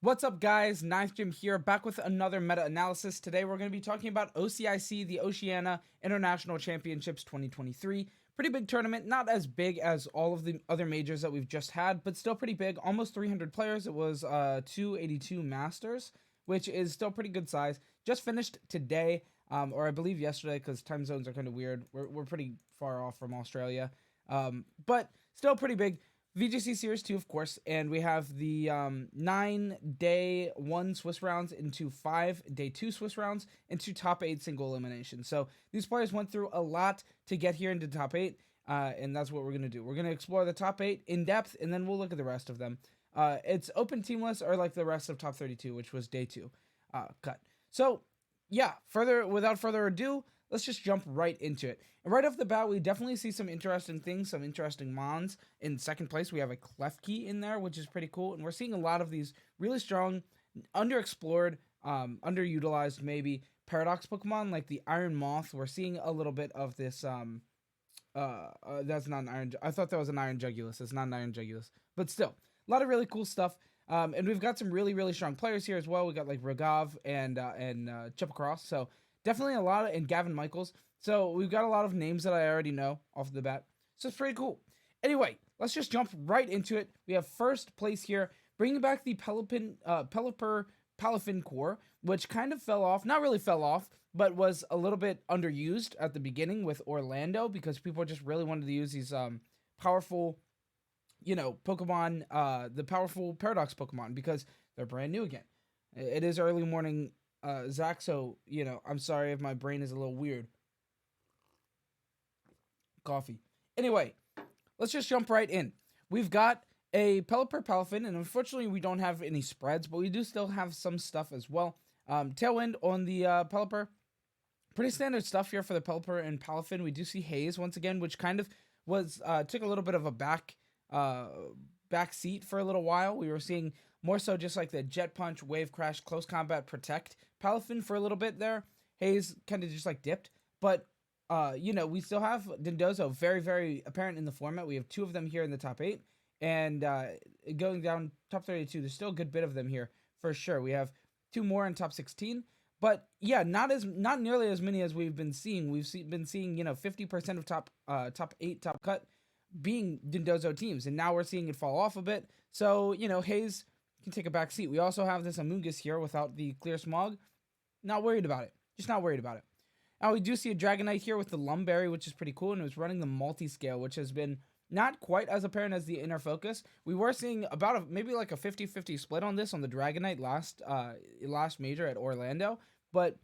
What's up, guys? Ninth Gym here, back with another meta-analysis. Today we're going to be talking about OCIC, the Oceania International Championships 2023. Pretty big tournament, not as big as all of the other majors that we've just had, but still pretty big. Almost 300 players. It was 282 Masters, which is still pretty good size. Just finished today, or I believe yesterday, because time zones are kind of weird. We're pretty far off from Australia, but still pretty big. VGC Series 2, of course, and we have the 9-day 1 Swiss rounds into 5-day 2 Swiss rounds into top 8 single elimination. So these players went through a lot to get here into top 8, and that's what we're going to do. We're going to explore the top 8 in depth, and then we'll look at the rest of them. It's open teamless, or like the rest of top 32, which was day 2 cut. So, yeah, without further ado, let's just jump right into it. And right off the bat, we definitely see some interesting things, some interesting mons. In second place, we have a Klefki in there, which is pretty cool. And we're seeing a lot of these really strong, underexplored, underutilized maybe paradox Pokemon, like the Iron Moth. We're seeing a little bit of this, that's not an Iron, I thought that was an Iron Jugulus. It's not an Iron Jugulus. But still, a lot of really cool stuff. And we've got some really, really strong players here as well. We got like Ragav and Chuppacross. So definitely a lot of, and Gavin Michaels. So we've got a lot of names that I already know off the bat. So it's pretty cool. Anyway, let's just jump right into it. We have first place here, bringing back the Pelipper Palafin core, which kind of fell off. Not really fell off, but was a little bit underused at the beginning with Orlando because people just really wanted to use these powerful, Pokemon, the powerful Paradox Pokemon because they're brand new again. It is early morning, Zach, so, I'm sorry if my brain is a little weird. Coffee. Anyway, let's just jump right in. We've got a Pelipper Palafin, and unfortunately we don't have any spreads, but we do still have some stuff as well. Tailwind on the Pelipper. Pretty standard stuff here for the Pelipper and Palafin. We do see Haze once again, which kind of was took a little bit of a back seat for a little while. We were seeing more so just like the Jet Punch, Wave Crash, Close Combat, Protect Palafin for a little bit there. Haze kind of just like dipped, but we still have Dindozo very, very apparent in the format. We have 2 of them here in the top 8, and going down top 32, there's still a good bit of them here for sure. We have 2 more in top 16, but yeah, not nearly as many as we've been seeing. Been seeing 50% of top 8 top cut being Dindozo teams, and now we're seeing it fall off a bit. So Haze can take a back seat. We also have this Amoonguss here without the clear smog. Not worried about it. Just not worried about it. Now we do see a Dragonite here with the Lumberry, which is pretty cool, and it was running the multi-scale, which has been not quite as apparent as the inner focus. We were seeing about maybe like a 50-50 split on this on the Dragonite last major at Orlando, but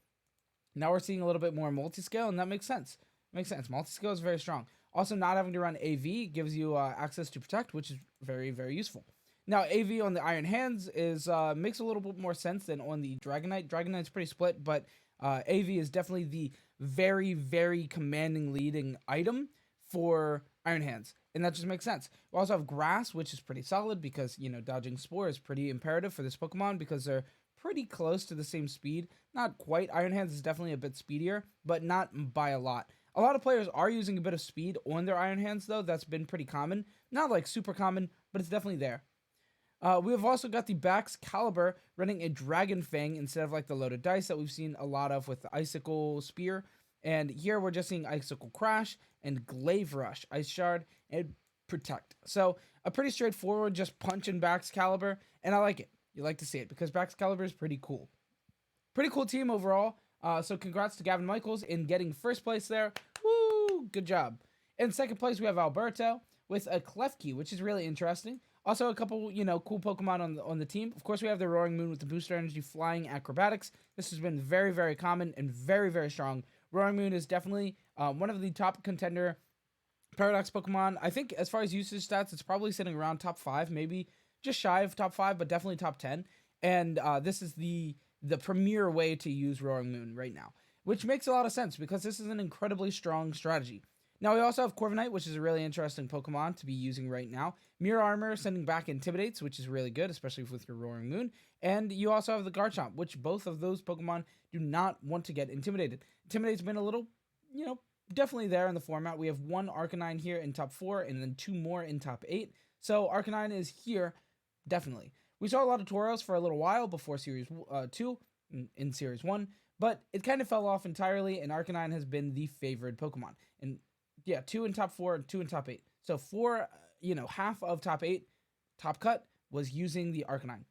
now we're seeing a little bit more multi-scale, and that makes sense. Multi-scale is very strong. Also, not having to run AV gives you access to Protect, which is very, very useful. Now, AV on the Iron Hands is makes a little bit more sense than on the Dragonite. Dragonite's pretty split, but AV is definitely the very, very commanding leading item for Iron Hands, and that just makes sense. We also have Grass, which is pretty solid because, dodging Spore is pretty imperative for this Pokemon because they're pretty close to the same speed. Not quite. Iron Hands is definitely a bit speedier, but not by a lot. A lot of players are using a bit of speed on their Iron Hands, though. That's been pretty common. Not like super common, but it's definitely there. We have also got the Bax Caliber running a Dragon Fang instead of like the loaded dice that we've seen a lot of with the Icicle Spear. And here we're just seeing Icicle Crash and Glaive Rush, Ice Shard, and Protect. So a pretty straightforward just punch in Bax Caliber, and I like it. You like to see it because Bax Caliber is pretty cool. Pretty cool team overall. So congrats to Gavin Michaels in getting first place there. Woo! Good job. In second place, we have Alberto with a Klefki, which is really interesting. Also, a couple, cool Pokemon on the team. Of course, we have the Roaring Moon with the Booster Energy Flying Acrobatics. This has been very, very common and very, very strong. Roaring Moon is definitely one of the top contender Paradox Pokemon. I think as far as usage stats, it's probably sitting around top 5, maybe just shy of top 5, but definitely top 10. And this is the premier way to use Roaring Moon right now, which makes a lot of sense because this is an incredibly strong strategy. Now we also have Corviknight, which is a really interesting Pokemon to be using right now. Mirror Armor sending back Intimidates, which is really good, especially with your Roaring Moon. And you also have the Garchomp, which both of those Pokemon do not want to get intimidated. Intimidate's been a little, definitely there in the format. We have 1 Arcanine here in top 4 and then 2 more in top 8. So Arcanine is here, definitely. We saw a lot of Tauros for a little while before Series 2 in Series 1, but it kind of fell off entirely, and Arcanine has been the favored Pokemon. And yeah, 2 in top 4 and 2 in top 8. So half of top 8, top cut, was using the Arcanine.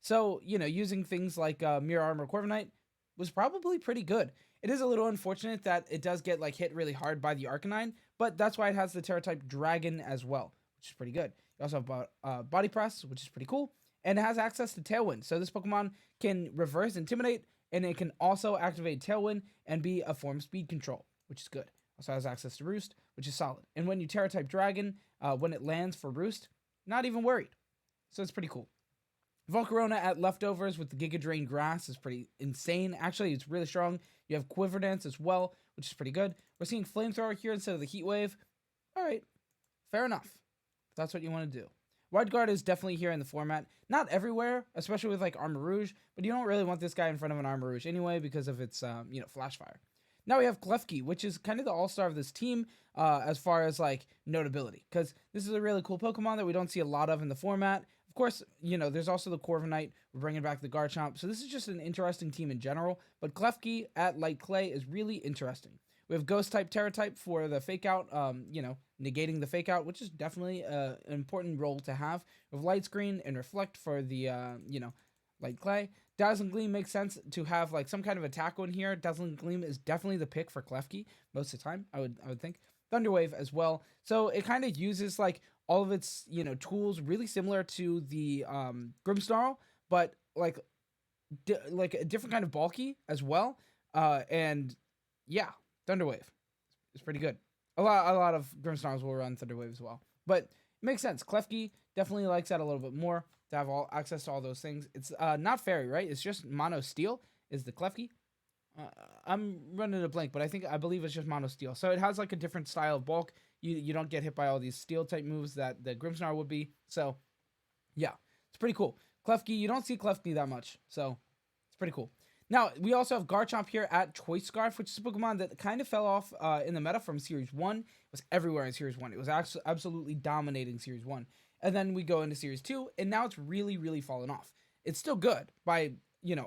So, using things like Mirror Armor Corviknight was probably pretty good. It is a little unfortunate that it does get hit really hard by the Arcanine, but that's why it has the Terra-type Dragon as well, which is pretty good. You also have Body Press, which is pretty cool, and it has access to Tailwind. So this Pokemon can reverse Intimidate, and it can also activate Tailwind and be a form of speed control, which is good. Also has access to Roost, which is solid. And when you Terra-type Dragon, when it lands for Roost, not even worried. So it's pretty cool. Volcarona at leftovers with the Giga Drain Grass is pretty insane. Actually, it's really strong. You have Quiver Dance as well, which is pretty good. We're seeing Flamethrower here instead of the Heat Wave. All right, fair enough. If that's what you want to do. Wide Guard is definitely here in the format. Not everywhere, especially with Armor Rouge, but you don't really want this guy in front of an Armor Rouge anyway because of its Flash Fire. Now we have Klefki, which is kind of the all-star of this team as far as notability, because this is a really cool Pokemon that we don't see a lot of in the format. Of course, there's also the Corviknight. We're bringing back the Garchomp. So this is just an interesting team in general. But Klefki at Light Clay is really interesting. We have Ghost-type, Terra-type for the Fake-Out, negating the Fake-Out, which is definitely an important role to have. We have Light Screen and Reflect for the, Light Clay. Dazzling Gleam makes sense to have some kind of attack on here. Dazzling Gleam is definitely the pick for Klefki most of the time, I would think. Thunderwave as well. So it kind of uses all of its tools really similar to the Grimmsnarl, but like a different kind of bulky as well. And yeah, Thunderwave is pretty good. A lot of Grimmsnarls will run Thunderwave as well, but it makes sense. Klefki definitely likes that a little bit more to have all access to all those things. It's not Fairy, right? It's just Mono Steel is the Klefki. I'm running a blank, but I believe it's just Mono Steel. So it has a different style of bulk. You don't get hit by all these steel type moves that the Grimmsnarl would be. So yeah, it's pretty cool. Klefki, you don't see Klefki that much, so it's pretty cool. Now we also have Garchomp here at Choice Scarf, which is a Pokemon that kind of fell off in the meta from Series 1. It was everywhere in Series 1. It was absolutely dominating Series 1. And then we go into Series 2, and now it's really, really fallen off. It's still good by,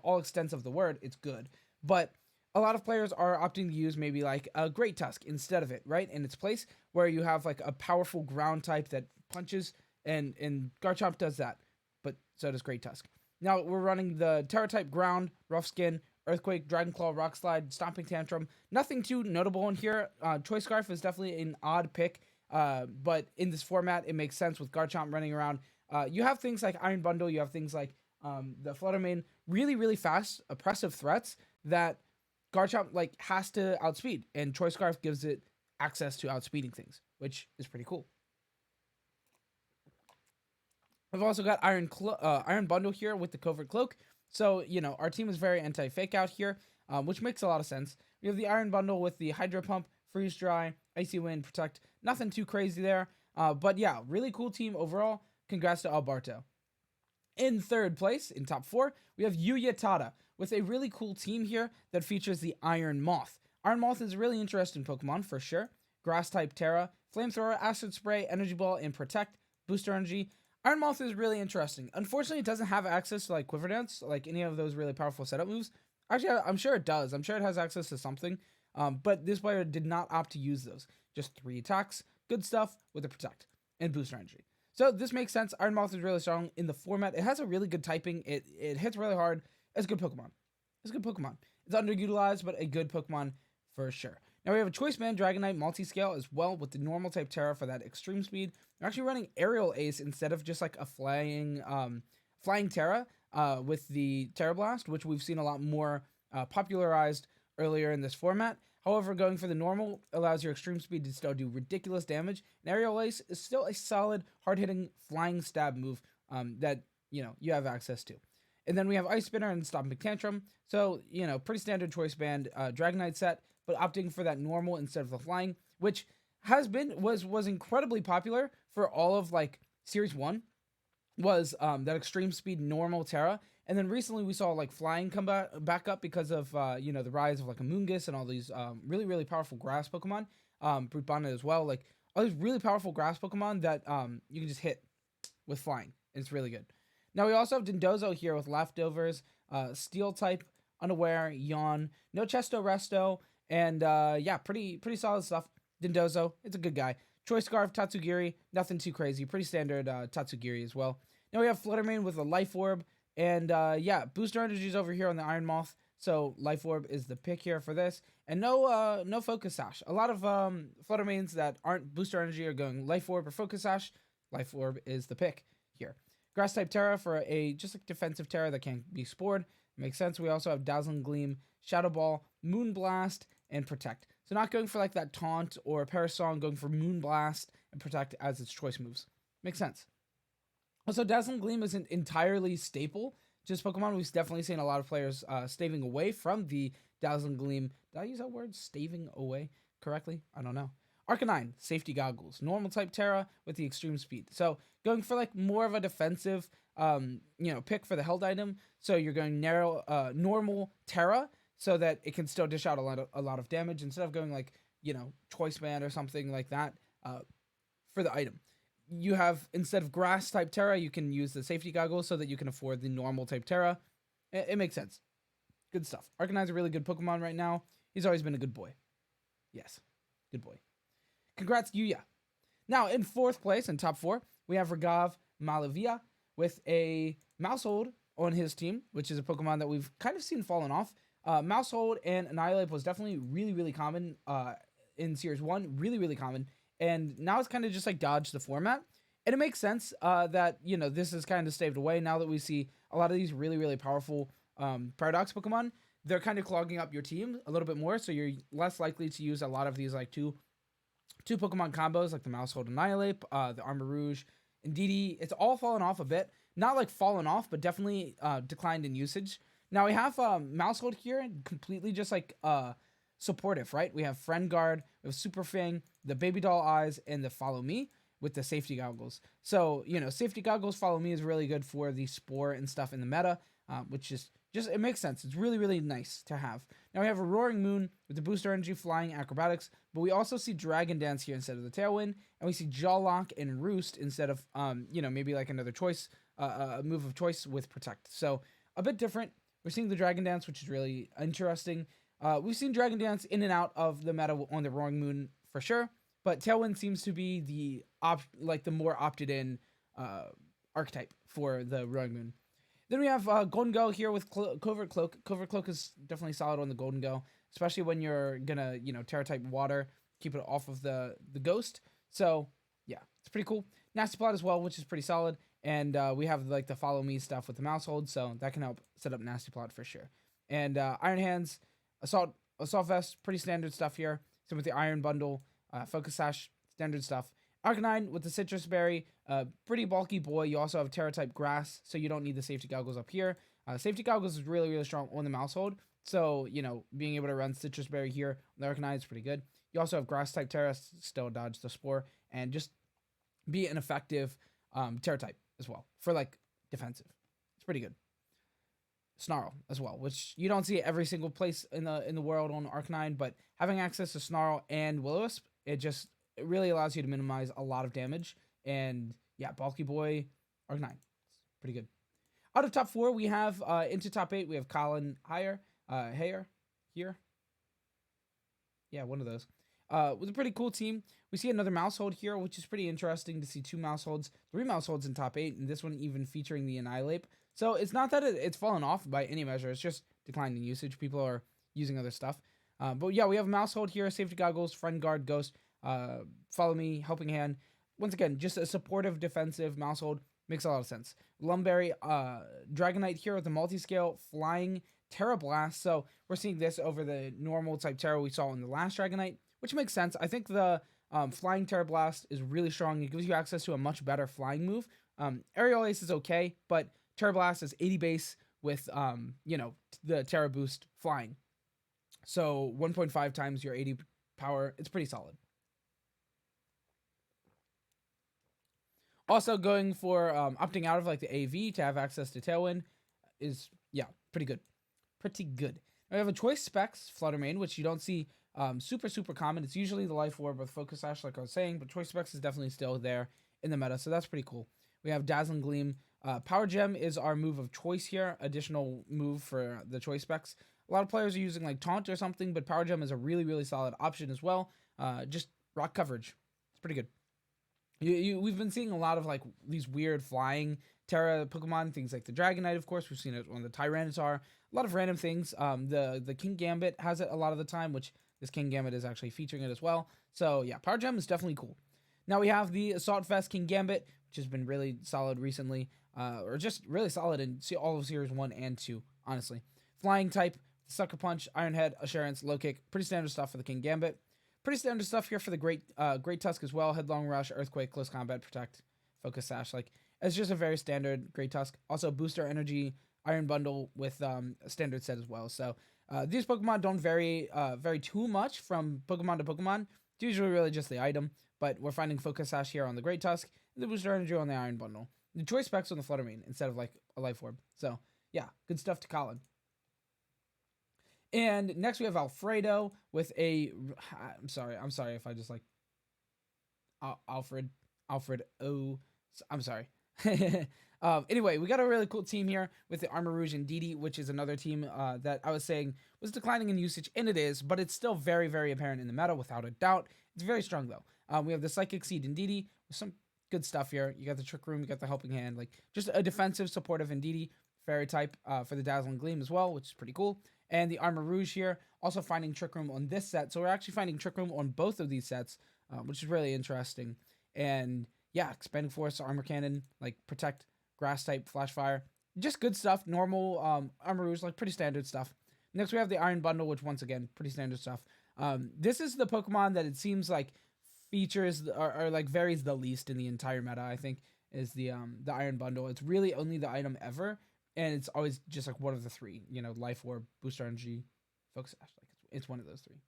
all extents of the word. It's good. But a lot of players are opting to use maybe a Great Tusk instead of it, right? In its place, where you have a powerful ground type that punches, and Garchomp does that. But so does Great Tusk. Now we're running the Terra-type Ground, Rough Skin, Earthquake, Dragon Claw, Rock Slide, Stomping Tantrum. Nothing too notable in here. Choice Scarf is definitely an odd pick, but in this format, it makes sense with Garchomp running around. You have things like Iron Bundle. You have things like the Fluttermane. Really, really fast, oppressive threats that Garchomp has to outspeed, and Choice Scarf gives it access to outspeeding things, which is pretty cool. I've also got Iron Bundle here with the Covert Cloak. So, our team is very anti-fake out here, which makes a lot of sense. We have the Iron Bundle with the Hydro Pump, Freeze Dry, Icy Wind, Protect. Nothing too crazy there. But yeah, really cool team overall. Congrats to Alberto. In third place, in top 4, we have Yuyatada with a really cool team here that features the Iron Moth. Iron Moth is a really interesting Pokemon for sure. Grass-type Terra, Flamethrower, Acid Spray, Energy Ball, and Protect, Booster Energy. Iron Moth is really interesting. Unfortunately, it doesn't have access to Quiver Dance, any of those really powerful setup moves. Actually, I'm sure it does. I'm sure it has access to something. But this player did not opt to use those. Just 3 attacks, good stuff with the Protect and Booster Energy. So this makes sense. Iron Moth is really strong in the format. It has a really good typing. It hits really hard. It's a good Pokemon. It's underutilized, but a good Pokemon for sure. Now we have a Choice Band Dragonite Multiscale as well with the normal type Terra for that extreme speed. We're actually running Aerial Ace instead of just a flying Terra with the Terra Blast, which we've seen a lot more popularized earlier in this format. However, going for the normal allows your extreme speed to still do ridiculous damage. And Aerial Ace is still a solid, hard-hitting flying stab move that you have access to. And then we have Ice Spinner and Stomping Tantrum. So, pretty standard Choice Band Dragonite set, but opting for that normal instead of the flying, which was incredibly popular for all of Series 1, was that extreme speed normal Terra. And then recently we saw flying come back up because of the rise of Amoonguss and all these really, really powerful grass Pokemon. Brute Bonnet as well. All these really powerful grass Pokemon that you can just hit with flying. And it's really good. Now we also have Dindozo here with Leftovers, Steel type, Unaware, Yawn, no Chesto Resto, and yeah, pretty solid stuff. Dindozo, it's a good guy. Choice Scarf, Tatsugiri, nothing too crazy. Pretty standard Tatsugiri as well. Now we have Fluttermane with a Life Orb, and yeah, Booster Energies over here on the Iron Moth. So Life Orb is the pick here for this, and no Focus Sash. A lot of Fluttermanes that aren't Booster Energy are going Life Orb or Focus Sash. Life Orb is the pick here. Grass type Terra for a just like defensive Terra that can't be spored. Makes sense. We also have Dazzling Gleam, Shadow Ball, Moon Blast, and Protect. So not going for like that Taunt or Parasong, going for Moon Blast and Protect as its choice moves. Makes sense. Also, Dazzling Gleam isn't entirely staple. Just Pokemon, we've definitely seen a lot of players staving away from the Dazzling Gleam. Did I use that word, staving away, correctly? I don't know. Arcanine, Safety Goggles, normal type Terra with the extreme speed. So going for like more of a defensive, pick for the held item. So you're going normal Terra so that it can still dish out a lot of damage instead of going like, Choice Band or something like that for the item. You have, instead of Grass type Terra, you can use the Safety Goggles so that you can afford the normal type Terra. It makes sense. Good stuff. Arcanine's a really good Pokemon right now. He's always been a good boy. Yes, good boy. Congrats, Yuya. Now, in fourth place, in top 4, we have Ragav Malavia with a Maushold on his team, which is a Pokemon that we've kind of seen fallen off. Maushold and Annihilape was definitely really common in Series 1. Really common. And now it's kind of just like dodged the format. And it makes sense that, this is kind of staved away now that we see a lot of these really powerful Paradox Pokemon. They're kind of clogging up your team a little bit more, so you're less likely to use a lot of these like two Pokemon combos like the Maushold and Annihilape, the Armor Rouge, and DD. It's all fallen off a bit. Not like fallen off, but definitely declined in usage. Now we have Maushold here, completely just like supportive, right? We have Friend Guard, we have Super Fang, the Baby Doll Eyes, and the Follow Me with the Safety Goggles. So, Safety Goggles, Follow Me is really good for the Spore and stuff in the meta, which is just, it makes sense. It's really nice to have. Now we have a Roaring Moon with the Booster Energy, Flying, Acrobatics, but we also see Dragon Dance here instead of the Tailwind, and we see Jaw Lock and Roost instead of, maybe like another choice, a move of choice with Protect. So a bit different. We're seeing the Dragon Dance, which is really interesting. We've seen Dragon Dance in and out of the meta on the Roaring Moon for sure, but Tailwind seems to be the more opted in archetype for the Roaring Moon. Then we have Golden Go here with Covert Cloak. Covert Cloak is definitely solid on the Golden Go, especially when you're gonna, Terra type water, keep it off of the Ghost. So yeah, it's pretty cool. Nasty Plot as well, which is pretty solid. And we have like the Follow Me stuff with the Maushold, so that can help set up Nasty Plot for sure. And Iron Hands, Assault Vest, pretty standard stuff here. Same with the Iron Bundle, Focus Sash, standard stuff. Arcanine with the Citrus Berry, pretty bulky boy. You also have Terra type Grass, so you don't need the Safety Goggles up here. Safety Goggles is really strong on the Maushold, so being able to run Citrus Berry here on the Arcanine is pretty good. You also have Grass type Terra, still dodge the Spore, and just be an effective Terra type as well for like defensive. It's pretty good. Snarl as well, which you don't see every single place in the world on Arcanine, but having access to Snarl and Will-O-Wisp, it really allows you to minimize a lot of damage. And yeah, bulky boy, Arcanine, it's pretty good. Out of top 4, we have into top 8, we have Colin Hayer, here. Yeah, one of those. With a pretty cool team. We see another Maushold here, which is pretty interesting to see 2 Mausholds, 3 Mausholds in top 8, and this one even featuring the Annihilape. So it's not that it's fallen off by any measure. It's just declined in usage. People are using other stuff. But yeah, we have Maushold here, Safety Goggles, Friend Guard, Ghost, Follow Me, Helping Hand. Once again, just a supportive defensive Maushold. Makes a lot of sense. Lumberry, Dragonite here with the multi-scale, Flying, Terra Blast. So we're seeing this over the normal type Terra we saw in the last Dragonite, which makes sense. I think the Flying Terra Blast is really strong. It gives you access to a much better flying move. Aerial Ace is okay, but Terra Blast is 80 base with, the Terra Boost flying. So 1.5 times your 80 power. It's pretty solid. Also going for opting out of like the AV to have access to Tailwind is, yeah, pretty good. Pretty good. Now we have a Choice Specs Fluttermane, which you don't see super common. It's usually the Life Orb with Focus Sash, like I was saying, but Choice Specs is definitely still there in the meta, so that's pretty cool. We have Dazzling Gleam, Power Gem is our move of choice here, additional move for the choice specs. A lot of players are using like Taunt or something, but Power Gem is a really, really solid option as well. Just rock coverage. It's pretty good. We've been seeing a lot of like these weird flying Terra Pokemon, things like the Dragonite, of course. We've seen it on the Tyranitar. A lot of random things. The King Gambit has it a lot of the time, which this King Gambit is actually featuring it as well. So yeah, Power Gem is definitely cool. Now we have the Assault Vest King Gambit, which has been really solid recently, or just really solid in all of Series 1 and 2, honestly. Flying type, Sucker Punch, Iron Head, Assurance, Low Kick, pretty standard stuff for the King Gambit. Pretty standard stuff here for the Great Tusk as well. Headlong Rush, Earthquake, Close Combat, Protect, Focus Sash. Like, it's just a very standard Great Tusk. Also, Booster Energy, Iron Bundle with a standard set as well. So, these Pokemon don't vary too much from Pokemon to Pokemon. It's usually really just the item, but we're finding Focus Sash here on the Great Tusk, and the Booster Energy on the Iron Bundle. The choice specs on the Fluttermane instead of like a Life Orb. So, yeah, good stuff to Colin. And next we have Alfredo with a. I'm sorry if I just like. Alfred. Oh, I'm sorry. Anyway, we got a really cool team here with the Armor Rouge and Didi, which is another team that I was saying was declining in usage, and it is, but it's still very, very apparent in the meta without a doubt. It's very strong though. We have the Psychic Seed and Didi with some good stuff here. You got the Trick Room, you got the Helping Hand, like just a defensive, supportive Indeedee Fairy type for the Dazzling Gleam as well, which is pretty cool. And the Armor Rouge here, also finding Trick Room on this set. So we're actually finding Trick Room on both of these sets, which is really interesting. And yeah, Expanding Force, Armor Cannon, like Protect, Grass type, Flash Fire. Just good stuff. Normal Armor Rouge, like pretty standard stuff. Next we have the Iron Bundle, which once again, pretty standard stuff. This is the Pokemon that it seems like features or like varies the least in the entire meta, I think, is the Iron Bundle. It's really only the item ever. And it's always just like one of the three, Life Orb, Booster Energy, Focus Sash. Like it's one of those three.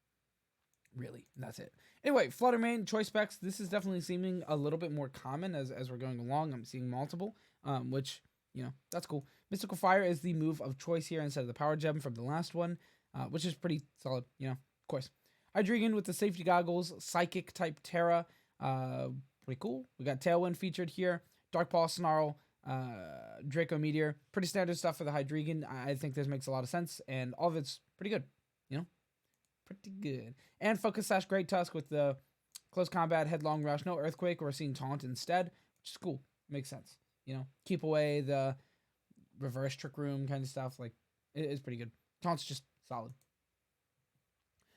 Really, and that's it. Anyway, Fluttermane, choice specs. This is definitely seeming a little bit more common as we're going along. I'm seeing multiple, which, that's cool. Mystical Fire is the move of choice here instead of the Power Gem from the last one, which is pretty solid, of course. Hydreigon with the Safety Goggles, Psychic type Terra, pretty cool. We got Tailwind featured here, Dark Paw, Snarl, Draco Meteor, pretty standard stuff for the Hydreigon. I think this makes a lot of sense, and all of it's pretty good, pretty good. And Focus Sash Great Tusk with the Close Combat, Headlong Rush, no Earthquake, we're seeing Taunt instead, which is cool, makes sense, keep away the reverse Trick Room kind of stuff, like, it's pretty good. Taunt's just solid.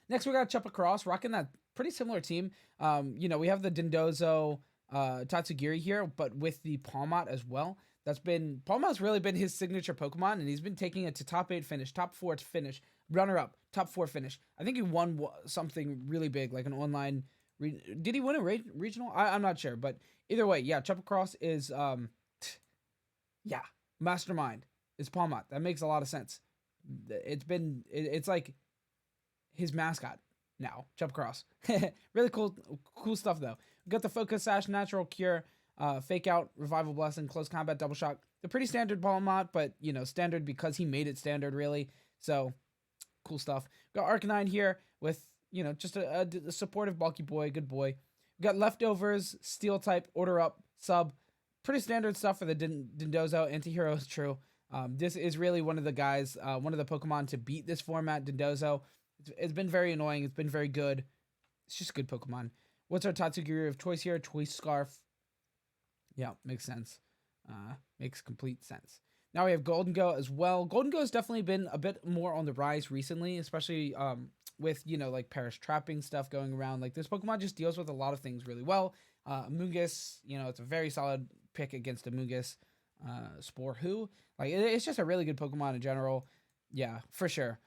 Next we got Chuppacross, rocking that pretty similar team. We have the Dindozo, Tatsugiri here, but with the Palmot as well. Palmot's really been his signature Pokemon, and he's been taking it to top 8 finish, top 4 finish, runner up, top 4 finish. I think he won something really big, like an online. Did he win a regional? I'm not sure, but either way, yeah, Chuppacross is mastermind is Palmot. That makes a lot of sense. It's like his mascot now, Chuppacross. Really cool stuff though. We got the Focus Sash, Natural Cure, Fake Out, Revival Blessing, Close Combat, Double Shock. They're pretty standard Palmot, but standard because he made it standard really. So cool stuff. We got Arcanine here with just a supportive bulky boy, good boy. We got Leftovers, Steel type, Order Up, Sub. Pretty standard stuff for the Dindozo. Antihero is true. This is really one of the guys, one of the Pokemon to beat this format, Dindozo. It's been very annoying. It's been very good. It's just a good Pokemon. What's our Tatsugiri of choice here? Choice Scarf. Yeah, makes sense. Makes complete sense. Now we have Golden Go as well. Golden Go has definitely been a bit more on the rise recently, especially with, like Perish Trapping stuff going around. Like this Pokemon just deals with a lot of things really well. Amoonguss, it's a very solid pick against Amoonguss. Spore like it's just a really good Pokemon in general. Yeah, for sure.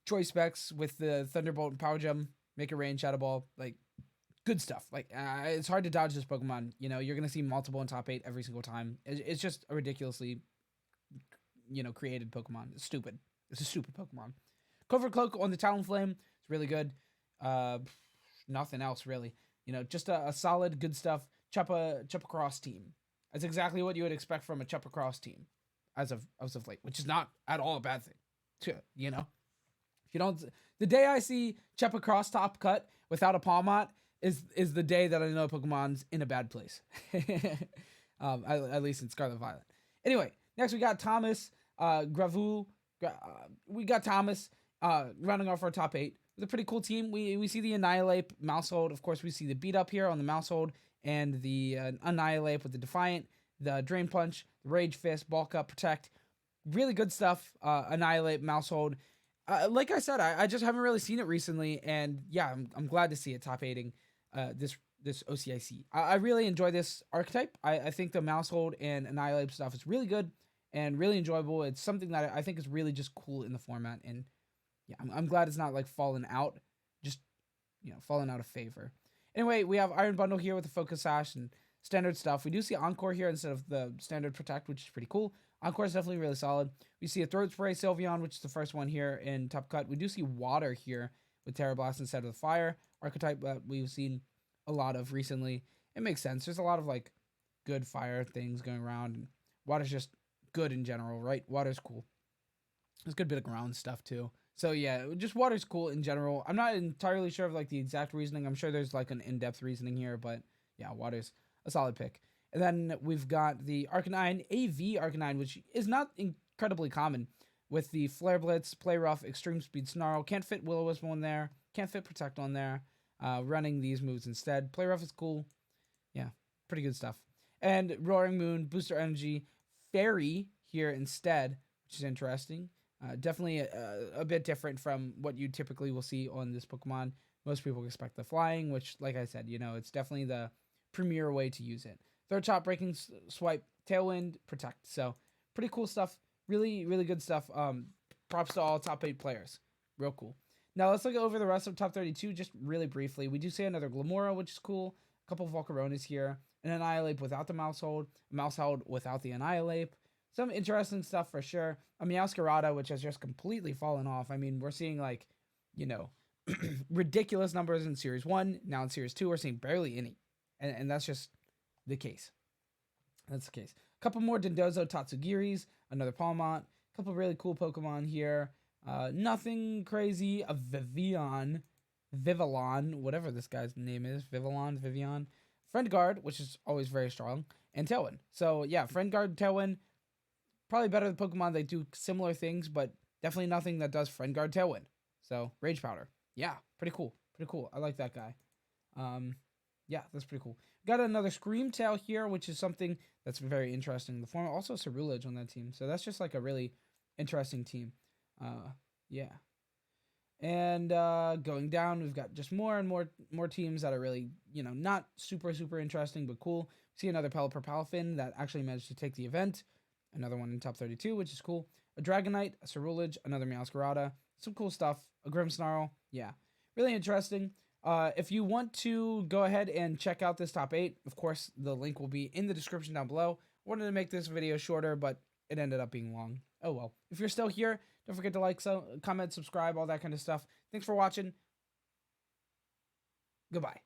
Choice specs with the Thunderbolt and Power Gem, Make a Rain, Shadow Ball, like good stuff. Like it's hard to dodge this Pokemon. You're gonna see multiple in top 8 every single time. It's just a ridiculously, created Pokemon. It's stupid. It's a stupid Pokemon. Covert Cloak on the Talonflame. It's really good. Nothing else really. Just a solid good stuff. Chuppacross team. That's exactly what you would expect from a Chuppacross team, as of late, which is not at all a bad thing. If you don't, the day I see Chuppacross top cut without a Palmot is the day that I know Pokemon's in a bad place. At least in Scarlet Violet. Anyway, next we got Thomas, Gravu. We got Thomas rounding off our top 8. It's a pretty cool team. We see the Annihilape Maushold. Of course, we see the beat up here on the Maushold and the Annihilape with the Defiant, the Drain Punch, the Rage Fist, Bulk Up, Protect. Really good stuff. Annihilape Maushold. Like I said, I just haven't really seen it recently, and yeah, I'm glad to see it top 8ing this OCIC. I really enjoy this archetype. I think the Maushold and Annihilape stuff is really good and really enjoyable. It's something that I think is really just cool in the format, and yeah, I'm glad it's not like fallen out, just fallen out of favor. Anyway, we have Iron Bundle here with the Focus Sash and standard stuff. We do see Encore here instead of the standard Protect, which is pretty cool. Encore is definitely really solid. We see a Throat Spray Sylveon, which is the first one here in Top Cut. We do see Water here with Terra Blast instead of the Fire archetype that we've seen a lot of recently. It makes sense. There's a lot of like good fire things going around, and Water's just good in general, right? Water's cool. There's a good bit of ground stuff too. So yeah, just Water's cool in general. I'm not entirely sure of like the exact reasoning. I'm sure there's like an in-depth reasoning here, but yeah, Water's a solid pick. And then we've got the Arcanine, AV Arcanine, which is not incredibly common, with the Flare Blitz, Play Rough, Extreme Speed Snarl. Can't fit Will-O-Wisp on there. Can't fit Protect on there. Running these moves instead. Play Rough is cool. Yeah, pretty good stuff. And Roaring Moon, Booster Energy, Fairy here instead, which is interesting. Definitely a bit different from what you typically will see on this Pokemon. Most people expect the flying, which, like I said, it's definitely the premier way to use it. Third Chop, Breaking Swipe, Tailwind, Protect. So pretty cool stuff. Really, really good stuff. Props to all top 8 players. Real cool. Now let's look over the rest of top 32 just really briefly. We do see another Glamora, which is cool. A couple of Volcaronas here. An Annihilape without the Maushold. A Maushold without the Annihilape. Some interesting stuff for sure. A Meowscarada, which has just completely fallen off. I mean, we're seeing like, ridiculous numbers in Series 1. Now in Series 2, we're seeing barely any. And that's just the case. That's the case. A couple more Dondozo Tatsugiris, another Palmont, a couple really cool Pokemon here. Nothing crazy. A Vivillon, whatever this guy's name is. Vivian. Friend Guard, which is always very strong, and Tailwind. So yeah, Friend Guard, Tailwind, probably better than Pokemon. They do similar things, but definitely nothing that does Friend Guard, Tailwind. So Rage Powder. Yeah, pretty cool. I like that guy. Yeah, that's pretty cool. Got another Scream Tail here, which is something that's very interesting in the form. Also Cerulege on that team. So that's just like a really interesting team. Yeah. And going down, we've got just more and more teams that are really, not super interesting, but cool. See another Pelipper Palafin that actually managed to take the event. Another one in top 32, which is cool. A Dragonite, a Cerulege, another Meowscarada. Some cool stuff. A Grimmsnarl. Yeah. Really interesting. If you want to go ahead and check out this top 8, of course, the link will be in the description down below. I wanted to make this video shorter, but it ended up being long. Oh well. If you're still here, don't forget to like, comment, subscribe, all that kind of stuff. Thanks for watching. Goodbye.